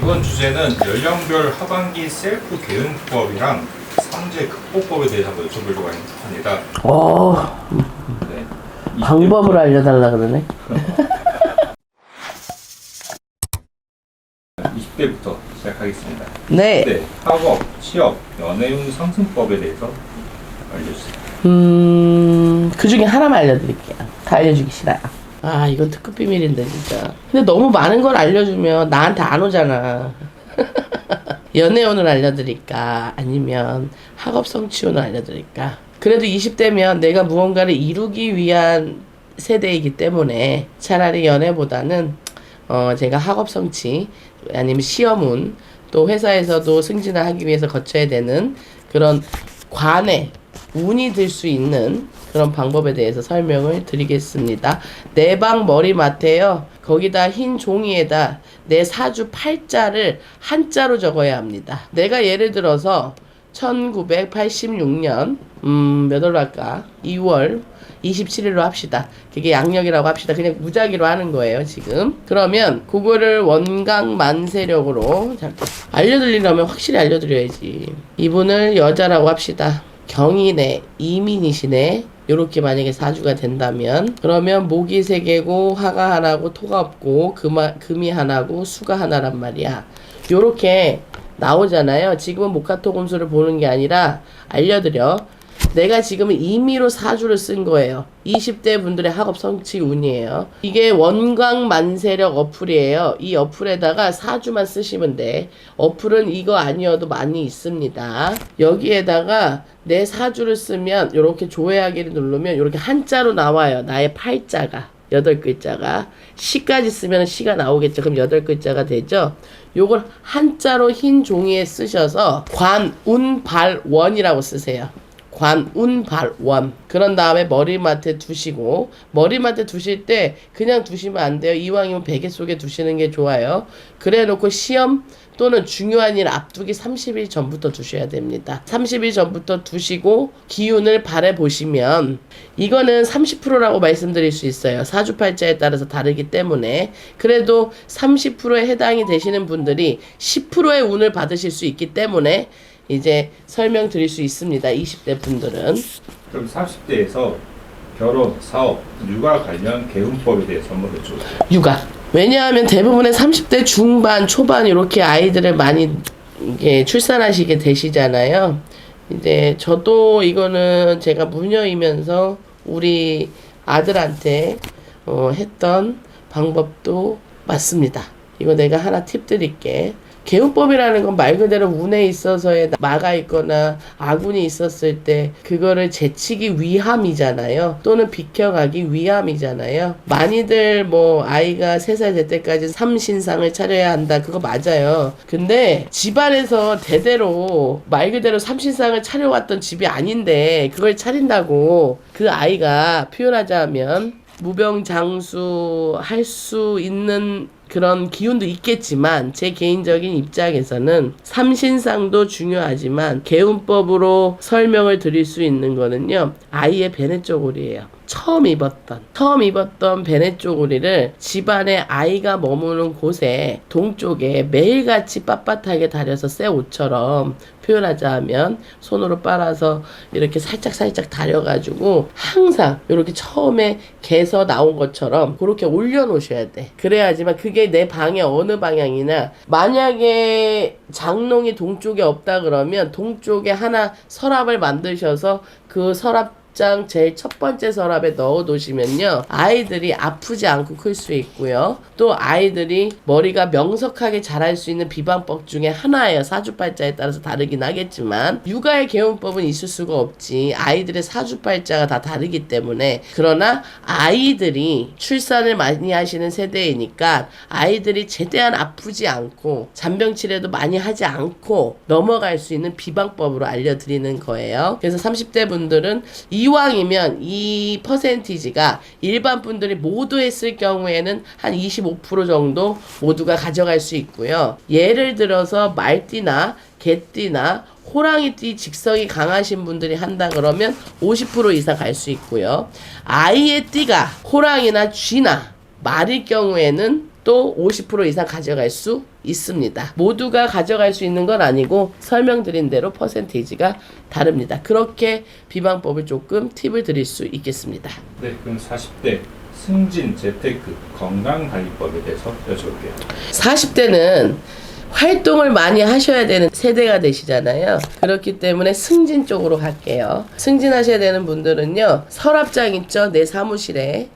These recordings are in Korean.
이번 주제는 연령별 하반기 셀프 개운법이랑 삼재 극복법에 대해서 한번 여쭤보려고 합니다. 네. 방법을 알려달라 그러네. 20대부터 시작하겠습니다. 네. 네, 학업, 취업, 연애운 상승법에 대해서 알려주세요. 그 중에 하나만 알려드릴게요. 다 알려주기 싫어요. 아, 이건 특급 비밀인데, 진짜. 근데 너무 많은 걸 알려주면 나한테 안 오잖아. 연애운을 알려드릴까? 아니면 학업 성취운을 알려드릴까? 그래도 20대면 내가 무언가를 이루기 위한 세대이기 때문에 차라리 연애보다는 제가 학업 성취, 아니면 시험운, 또 회사에서도 승진을 하기 위해서 거쳐야 되는 그런 관에 운이 들 수 있는 그런 방법에 대해서 설명을 드리겠습니다. 내 방 머리맡에요. 거기다 흰 종이에다 내 사주 팔자를 한자로 적어야 합니다. 내가 예를 들어서 1986년 몇 월로 할까? 2월 27일로 합시다. 그게 양력이라고 합시다. 그냥 무작위로 하는 거예요, 지금. 그러면 그거를 원강만세력으로 알려드리려면 확실히 알려드려야지. 이분을 여자라고 합시다. 경이네, 이민이시네. 요렇게 만약에 사주가 된다면, 그러면 목이 3개고 화가 하나고 토가 없고 금이 하나고 수가 하나란 말이야. 요렇게 나오잖아요. 지금은 목화토금수를 보는 게 아니라 알려드려. 내가 지금은 임의로 사주를 쓴 거예요. 20대 분들의 학업 성취 운이에요. 이게 원광만세력 어플이에요. 이 어플에다가 사주만 쓰시면 돼. 어플은 이거 아니어도 많이 있습니다. 여기에다가 내 사주를 쓰면 이렇게 조회하기를 누르면 이렇게 한자로 나와요. 나의 팔자가. 8글자가. 시까지 쓰면 시가 나오겠죠. 그럼 8글자가 되죠. 요걸 한자로 흰 종이에 쓰셔서 관운발원이라고 쓰세요. 관운발원. 그런 다음에 머리맡에 두시고, 머리맡에 두실 때 그냥 두시면 안 돼요. 이왕이면 베개 속에 두시는 게 좋아요. 그래 놓고 시험 또는 중요한 일 앞두기 30일 전부터 두셔야 됩니다. 30일 전부터 두시고 기운을 바라보시면, 이거는 30%라고 말씀드릴 수 있어요. 사주팔자에 따라서 다르기 때문에. 그래도 30%에 해당이 되시는 분들이 10%의 운을 받으실 수 있기 때문에 이제 설명드릴 수 있습니다. 20대 분들은. 그럼 30대에서 결혼, 사업, 육아 관련 개운법에 대해서 한번 여쭤보세요. 육아. 왜냐하면 대부분의 30대 중반, 초반 이렇게 아이들을 많이 이게 출산하시게 되시잖아요. 이제 저도 이거는 제가 무녀이면서 우리 아들한테 했던 방법도 맞습니다. 이거 내가 하나 팁 드릴게. 개운법이라는 건 말 그대로 운에 있어서의 마가 있거나 아군이 있었을 때 그거를 제치기 위함이잖아요. 또는 비켜가기 위함이잖아요. 많이들 뭐 아이가 3살 될 때까지 삼신상을 차려야 한다. 그거 맞아요. 근데 집안에서 대대로 말 그대로 삼신상을 차려왔던 집이 아닌데 그걸 차린다고 그 아이가 표현하자면 무병장수 할 수 있는 그런 기운도 있겠지만, 제 개인적인 입장에서는 삼신상도 중요하지만 개운법으로 설명을 드릴 수 있는 거는요, 아이의 베네쪼고리예요. 처음 입었던 베네쪼고리를 집안에 아이가 머무는 곳에 동쪽에 매일같이 빳빳하게 다려서 새 옷처럼 표현하자면 손으로 빨아서 이렇게 살짝 다려가지고 항상 이렇게 처음에 개서 나온 것처럼 그렇게 올려놓으셔야 돼. 그래야지만 그게 내 방의 어느 방향이나, 만약에 장롱이 동쪽에 없다 그러면 동쪽에 하나 서랍을 만드셔서 그 서랍 제일 첫 번째 서랍에 넣어 놓으시면요, 아이들이 아프지 않고 클 수 있고요. 또 아이들이 머리가 명석하게 자랄 수 있는 비방법 중에 하나예요. 사주팔자에 따라서 다르긴 하겠지만 육아의 개운법은 있을 수가 없지. 아이들의 사주팔자가 다 다르기 때문에. 그러나 아이들이 출산을 많이 하시는 세대이니까 아이들이 최대한 아프지 않고 잔병치레도 많이 하지 않고 넘어갈 수 있는 비방법으로 알려드리는 거예요. 그래서 30대 분들은 이왕이면 이 퍼센티지가 일반 분들이 모두 했을 경우에는 한 25% 정도 모두가 가져갈 수 있고요. 예를 들어서 말띠나 개띠나 호랑이띠 직성이 강하신 분들이 한다 그러면 50% 이상 갈 수 있고요. 아이의 띠가 호랑이나 쥐나 말일 경우에는 또 50% 이상 가져갈 수 있습니다. 모두가 가져갈 수 있는 건 아니고 설명드린 대로 퍼센테이지가 다릅니다. 그렇게 비방법을 조금 팁을 드릴 수 있겠습니다. 네, 그럼 40대 승진, 재테크, 건강관리법에 대해서 여쭤볼게요. 40대는 활동을 많이 하셔야 되는 세대가 되시잖아요. 그렇기 때문에 승진 쪽으로 갈게요. 승진하셔야 되는 분들은요, 서랍장 있죠? 내 사무실에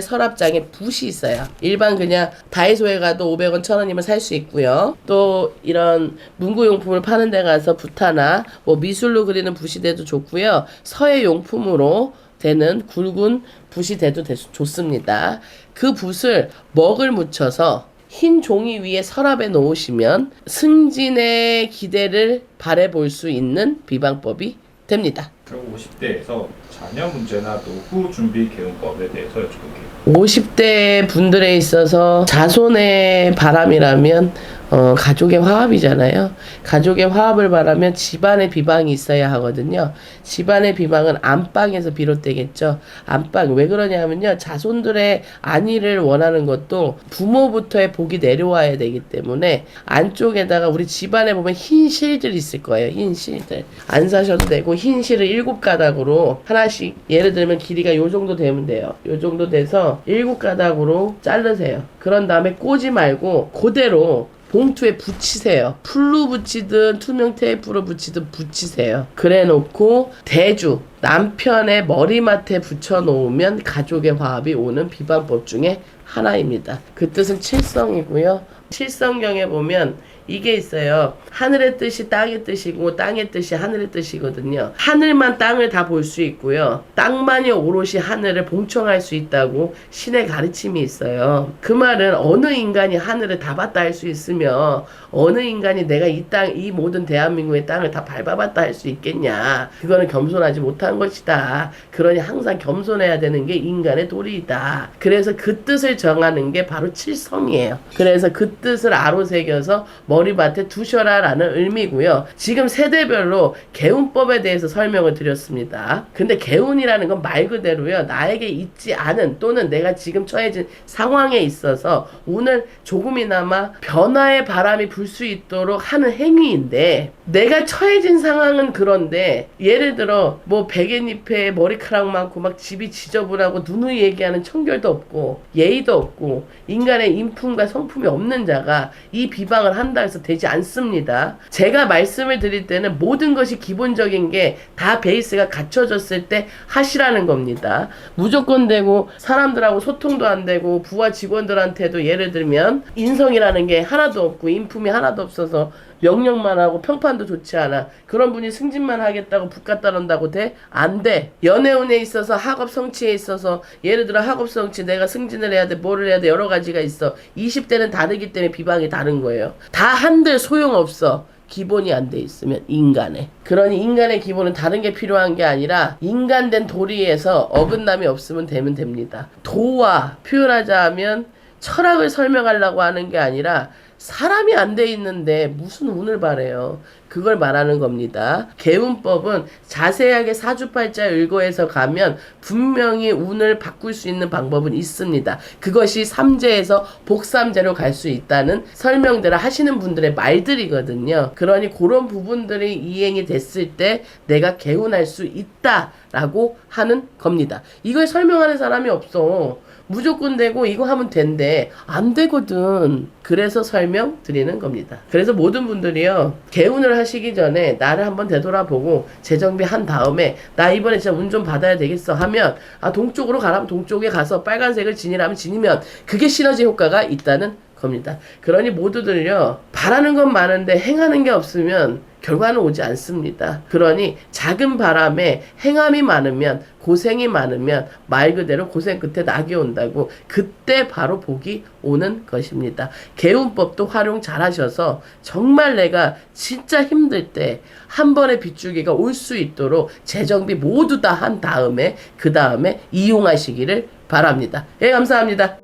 서랍장에 붓이 있어요. 일반 그냥 다이소에 가도 500원, 1000원이면 살 수 있고요. 또 이런 문구용품을 파는 데 가서 붓 하나, 뭐 미술로 그리는 붓이 돼도 좋고요. 서예용품으로 되는 굵은 붓이 돼도 좋습니다. 그 붓을 먹을 묻혀서 흰 종이 위에 서랍에 놓으시면 승진의 기대를 바라볼 수 있는 비방법이 됩니다. 그리고 50대에서 자녀 문제나 노후 준비 개운법에 대해서 여쭤볼게요. 50대 분들에 있어서 자손의 바람이라면 가족의 화합이잖아요. 가족의 화합을 바라면 집안의 비방이 있어야 하거든요. 집안의 비방은 안방에서 비롯되겠죠. 안방 왜 그러냐면요, 자손들의 안위를 원하는 것도 부모부터의 복이 내려와야 되기 때문에 안쪽에다가 우리 집안에 보면 흰 실들 있을 거예요. 흰 실들 안 사셔도 되고, 흰 실을 7가닥으로 하나씩, 예를 들면 길이가 요 정도 되면 돼요. 요 정도 돼서 7가닥으로 자르세요. 그런 다음에 꼬지 말고 그대로 봉투에 붙이세요. 풀로 붙이든 투명 테이프로 붙이든 붙이세요. 그래 놓고 대주 남편의 머리맡에 붙여 놓으면 가족의 화합이 오는 비방법 중에 하나입니다. 그 뜻은 칠성이고요. 칠성경에 보면 이게 있어요. 하늘의 뜻이 땅의 뜻이고 땅의 뜻이 하늘의 뜻이거든요. 하늘만 땅을 다 볼 수 있고요. 땅만이 오롯이 하늘을 봉청할 수 있다고 신의 가르침이 있어요. 그 말은 어느 인간이 하늘을 다 봤다 할 수 있으며 어느 인간이 내가 이 모든 대한민국의 땅을 다 밟아봤다 할 수 있겠냐. 그거는 겸손하지 못한 것이다. 그러니 항상 겸손해야 되는 게 인간의 도리이다. 그래서 그 뜻을 정하는 게 바로 칠성이에요. 그래서 그 뜻을 아로새겨서 머리맡에 두셔라라는 의미고요. 지금 세대별로 개운법에 대해서 설명을 드렸습니다. 근데 개운이라는 건 말 그대로요, 나에게 있지 않은 또는 내가 지금 처해진 상황에 있어서 오늘 조금이나마 변화의 바람이 불 수 있도록 하는 행위인데, 내가 처해진 상황은 그런데 예를 들어 뭐 베갯잎에 머리카락 많고 막 집이 지저분하고 누누이 얘기하는 청결도 없고 예의도 없고 인간의 인품과 성품이 없는 자가 이 비방을 한다 해서 되지 않습니다. 제가 말씀을 드릴 때는 모든 것이 기본적인 게 다 베이스가 갖춰졌을 때 하시라는 겁니다. 무조건 되고 사람들하고 소통도 안 되고 부하 직원들한테도 예를 들면 인성이라는 게 하나도 없고 인품이 하나도 없어서 명령만 하고 평판도 좋지 않아. 그런 분이 승진만 하겠다고 붓 갖다 놓는다고 돼? 안 돼. 연애운에 있어서 학업 성취에 있어서 예를 들어 학업 성취 내가 승진을 해야 돼, 뭐를 해야 돼, 여러 가지가 있어. 20대는 다르기 때문에 비방이 다른 거예요. 다 한들 소용없어. 기본이 안 돼 있으면 인간의. 그러니 인간의 기본은 다른 게 필요한 게 아니라 인간된 도리에서 어긋남이 없으면 되면 됩니다. 도와 표현하자면 철학을 설명하려고 하는 게 아니라 사람이 안 돼 있는데 무슨 운을 바래요. 그걸 말하는 겁니다. 개운법은 자세하게 사주팔자 일거에서 가면 분명히 운을 바꿀 수 있는 방법은 있습니다. 그것이 삼재에서 복삼재로 갈 수 있다는 설명들을 하시는 분들의 말들이거든요. 그러니 그런 부분들이 이행이 됐을 때 내가 개운할 수 있다라고 하는 겁니다. 이걸 설명하는 사람이 없어. 무조건 되고 이거 하면 된대. 안 되거든. 그래서 설명드리는 겁니다. 그래서 모든 분들이요, 개운을 하시기 전에 나를 한번 되돌아보고 재정비한 다음에 나 이번에 진짜 운 좀 받아야 되겠어 하면 동쪽으로 가라면 동쪽에 가서 빨간색을 지니라면 지니면 그게 시너지 효과가 있다는 겁니다. 그러니 모두들요, 바라는 건 많은데 행하는 게 없으면 결과는 오지 않습니다. 그러니 작은 바람에 행함이 많으면, 고생이 많으면 말 그대로 고생 끝에 낙이 온다고, 그때 바로 복이 오는 것입니다. 개운법도 활용 잘 하셔서 정말 내가 진짜 힘들 때 한 번의 빗줄기가 올 수 있도록 재정비 모두 다 한 다음에 그 다음에 이용하시기를 바랍니다. 예, 감사합니다.